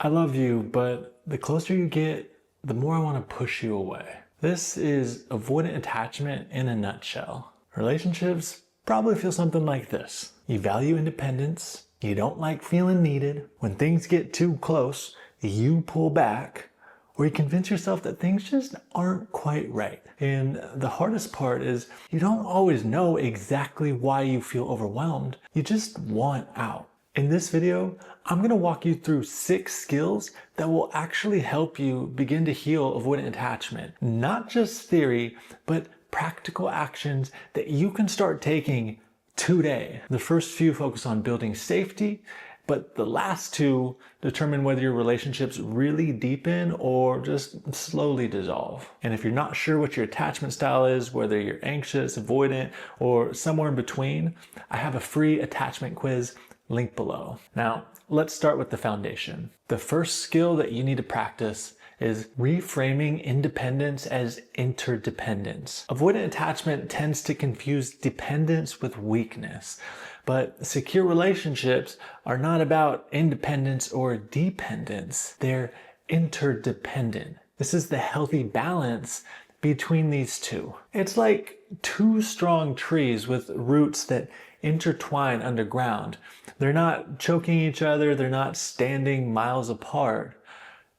I love you, but the closer you get, the more I want to push you away. This is avoidant attachment in a nutshell. Relationships probably feel something like this. You value independence, you don't like feeling needed. When things get too close, you pull back, or you convince yourself that things just aren't quite right. And the hardest part is you don't always know exactly why you feel overwhelmed. You just want out. In this video, I'm going to walk you through 6 skills that will actually help you begin to heal avoidant attachment. Not just theory, but practical actions that you can start taking today. The first few focus on building safety, but the last 2 determine whether your relationships really deepen or just slowly dissolve. And if you're not sure what your attachment style is, whether you're anxious, avoidant, or somewhere in between, I have a free attachment quiz link below. Now, let's start with the foundation. The first skill that you need to practice is reframing independence as interdependence. Avoidant attachment tends to confuse dependence with weakness, but secure relationships are not about independence or dependence. They're interdependent. This is the healthy balance between these two. It's like 2 strong trees with roots that intertwine underground. They're not choking each other, they're not standing miles apart.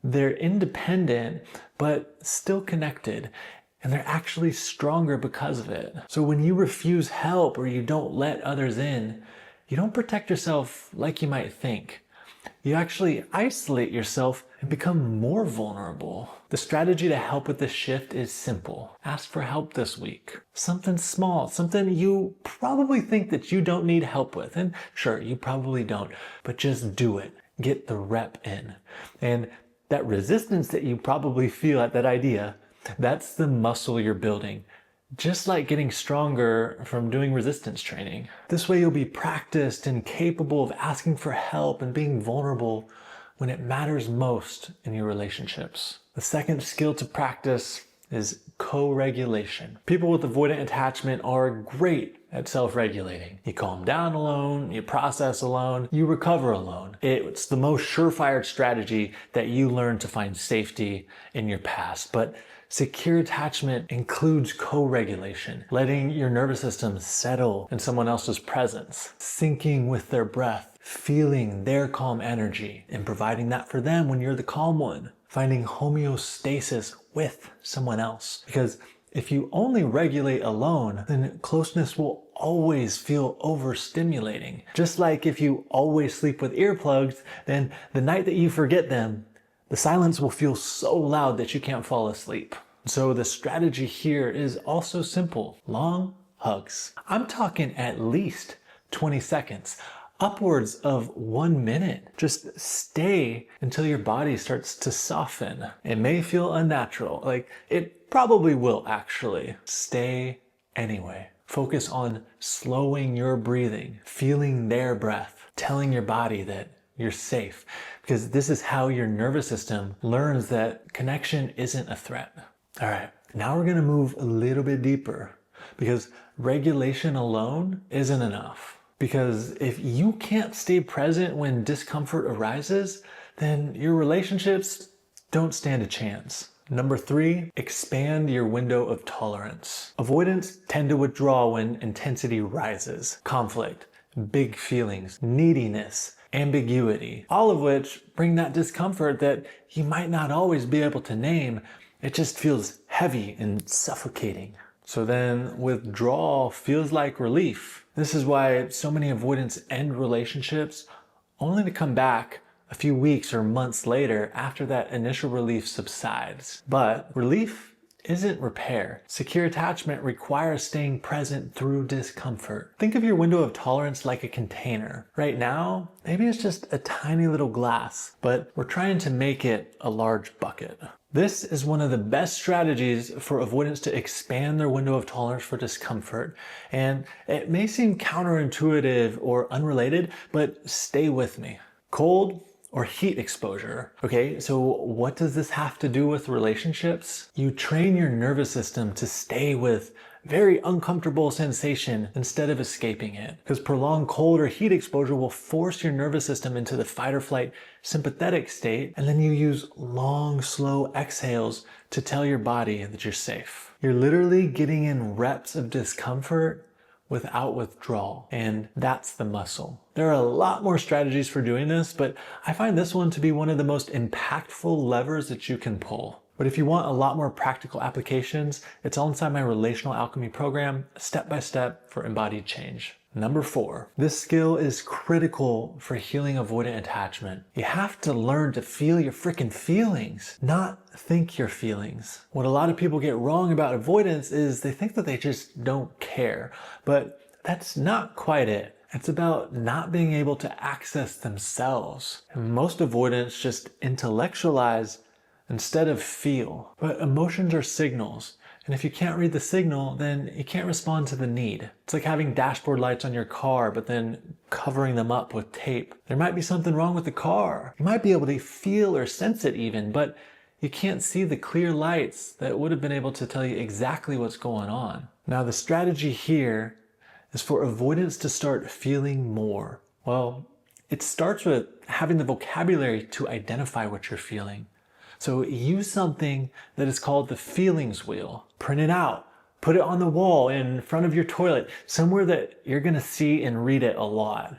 They're independent, but still connected. And they're actually stronger because of it. So when you refuse help or you don't let others in, you don't protect yourself like you might think. You actually isolate yourself and become more vulnerable. The strategy to help with this shift is simple. Ask for help this week. Something small, something you probably think that you don't need help with. And sure, you probably don't, but just do it. Get the rep in. And that resistance that you probably feel at that idea, that's the muscle you're building. Just like getting stronger from doing resistance training. This way you'll be practiced and capable of asking for help and being vulnerable when it matters most in your relationships. The second skill to practice is co-regulation. People with avoidant attachment are great at self-regulating. You calm down alone, you process alone, you recover alone. It's the most surefire strategy that you learn to find safety in your past. But secure attachment includes co-regulation, letting your nervous system settle in someone else's presence, syncing with their breath, feeling their calm energy, and providing that for them when you're the calm one. Finding homeostasis with someone else. Because if you only regulate alone, then closeness will always feel overstimulating. Just like if you always sleep with earplugs, then the night that you forget them, the silence will feel so loud that you can't fall asleep. So the strategy here is also simple. Long hugs. I'm talking at least 20 seconds. Upwards of 1 minute. Just stay until your body starts to soften. It may feel unnatural, like it probably will actually. Stay anyway. Focus on slowing your breathing, feeling their breath, telling your body that you're safe, because this is how your nervous system learns that connection isn't a threat. All right, now we're gonna move a little bit deeper, because regulation alone isn't enough. Because if you can't stay present when discomfort arises, then your relationships don't stand a chance. Number 3, expand your window of tolerance. Avoidants tend to withdraw when intensity rises. Conflict, big feelings, neediness, ambiguity, all of which bring that discomfort that you might not always be able to name. It just feels heavy and suffocating. So then withdrawal feels like relief. This is why so many avoidants end relationships only to come back a few weeks or months later after that initial relief subsides. But relief isn't repair. Secure attachment requires staying present through discomfort. Think of your window of tolerance like a container. Right now, maybe it's just a tiny little glass, but we're trying to make it a large bucket. This is one of the best strategies for avoidants to expand their window of tolerance for discomfort. And it may seem counterintuitive or unrelated, but stay with me. Cold or heat exposure. Okay, so what does this have to do with relationships? You train your nervous system to stay with very uncomfortable sensation instead of escaping it. Because prolonged cold or heat exposure will force your nervous system into the fight or flight sympathetic state, and then you use long, slow exhales to tell your body that you're safe. You're literally getting in reps of discomfort without withdrawal, and that's the muscle. There are a lot more strategies for doing this, but I find this one to be one of the most impactful levers that you can pull. But if you want a lot more practical applications, it's all inside my Relational Alchemy program, step by step for embodied change. Number 4, this skill is critical for healing avoidant attachment. You have to learn to feel your freaking feelings, not think your feelings. What a lot of people get wrong about avoidance is they think that they just don't care, but that's not quite it. It's about not being able to access themselves. And most avoidants just intellectualize instead of feel. But emotions are signals. And if you can't read the signal, then you can't respond to the need. It's like having dashboard lights on your car, but then covering them up with tape. There might be something wrong with the car. You might be able to feel or sense it even, but you can't see the clear lights that would have been able to tell you exactly what's going on. Now, the strategy here is for avoidance to start feeling more. Well, it starts with having the vocabulary to identify what you're feeling. So use something that is called the feelings wheel. Print it out, put it on the wall in front of your toilet, somewhere that you're gonna see and read it a lot.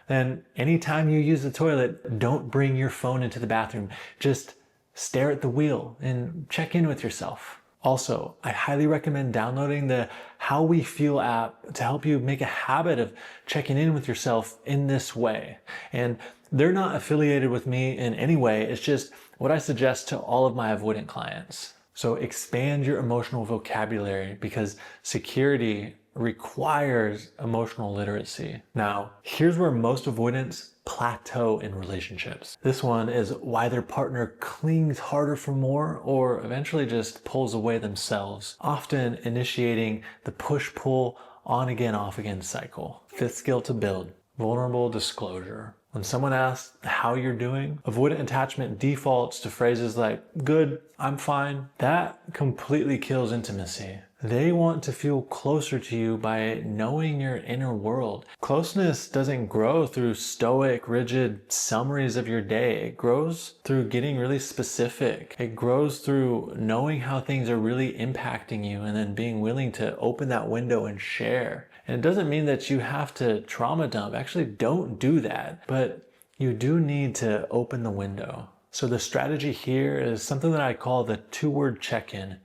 Then anytime you use the toilet, don't bring your phone into the bathroom. Just stare at the wheel and check in with yourself. Also, I highly recommend downloading the How We Feel app to help you make a habit of checking in with yourself in this way. And they're not affiliated with me in any way. It's just what I suggest to all of my avoidant clients. So expand your emotional vocabulary because security requires emotional literacy. Now, here's where most avoidants plateau in relationships. This one is why their partner clings harder for more or eventually just pulls away themselves, often initiating the push-pull on-again, off-again cycle. 5th skill to build, vulnerable disclosure. When someone asks how you're doing, avoidant attachment defaults to phrases like, good, I'm fine. That completely kills intimacy. They want to feel closer to you by knowing your inner world. Closeness doesn't grow through stoic, rigid summaries of your day. It grows through getting really specific. It grows through knowing how things are really impacting you and then being willing to open that window and share. And it doesn't mean that you have to trauma dump. Actually, don't do that. But you do need to open the window. So the strategy here is something that I call the 2-word check-in.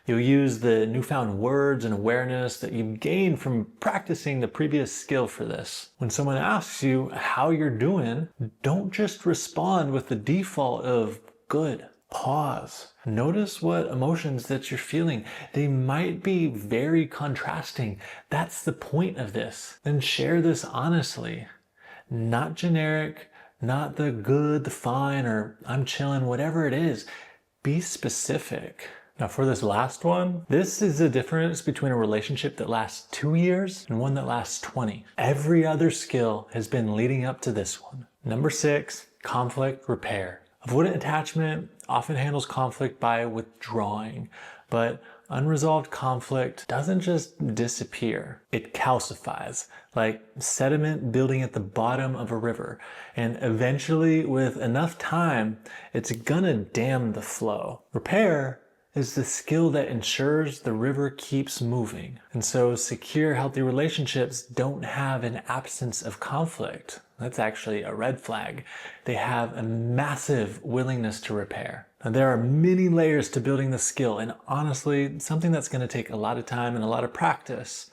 You'll use the newfound words and awareness that you've gained from practicing the previous skill for this. When someone asks you how you're doing, don't just respond with the default of good. Pause. Notice what emotions that you're feeling. They might be very contrasting. That's the point of this. Then share this honestly. Not generic, not the good, the fine, or I'm chilling, whatever it is. Be specific. Now for this last one, this is the difference between a relationship that lasts 2 years and one that lasts 20. Every other skill has been leading up to this one. Number 6, conflict repair. Avoidant attachment often handles conflict by withdrawing, but unresolved conflict doesn't just disappear. It calcifies, like sediment building at the bottom of a river. And eventually, with enough time, it's gonna dam the flow. Repair is the skill that ensures the river keeps moving. And so secure, healthy relationships don't have an absence of conflict. That's actually a red flag. They have a massive willingness to repair. Now, there are many layers to building the skill, and honestly, something that's going to take a lot of time and a lot of practice.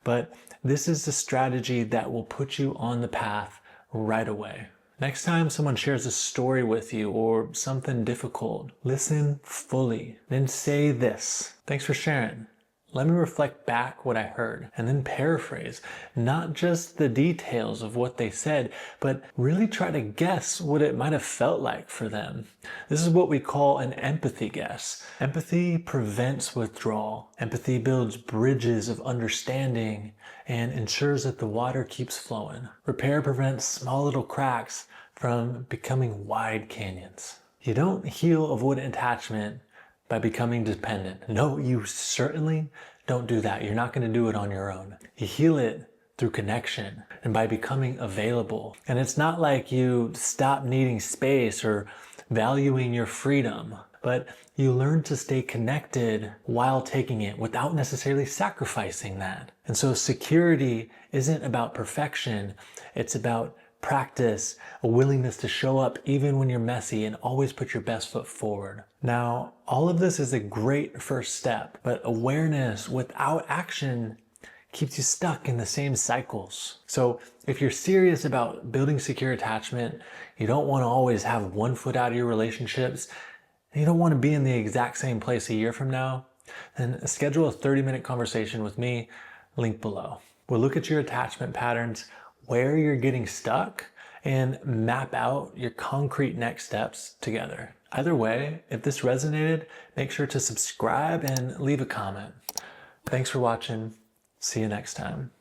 But this is the strategy that will put you on the path right away. Next time someone shares a story with you or something difficult, listen fully. Then say this. Thanks for sharing. Let me reflect back what I heard and then paraphrase, not just the details of what they said, but really try to guess what it might have felt like for them. This is what we call an empathy guess. Empathy prevents withdrawal. Empathy builds bridges of understanding and ensures that the water keeps flowing. Repair prevents small little cracks from becoming wide canyons. You don't heal avoidant attachment by becoming dependent. No, you certainly don't do that. You're not going to do it on your own. You heal it through connection and by becoming available. And it's not like you stop needing space or valuing your freedom, but you learn to stay connected while taking it without necessarily sacrificing that. And so security isn't about perfection. It's about practice, a willingness to show up even when you're messy and always put your best foot forward. Now, all of this is a great first step, but awareness without action keeps you stuck in the same cycles. So if you're serious about building secure attachment, you don't want to always have one foot out of your relationships, and you don't want to be in the exact same place a year from now, then schedule a 30-minute conversation with me, link below. We'll look at your attachment patterns, where you're getting stuck, and map out your concrete next steps together. Either way, if this resonated, make sure to subscribe and leave a comment. Thanks for watching. See you next time.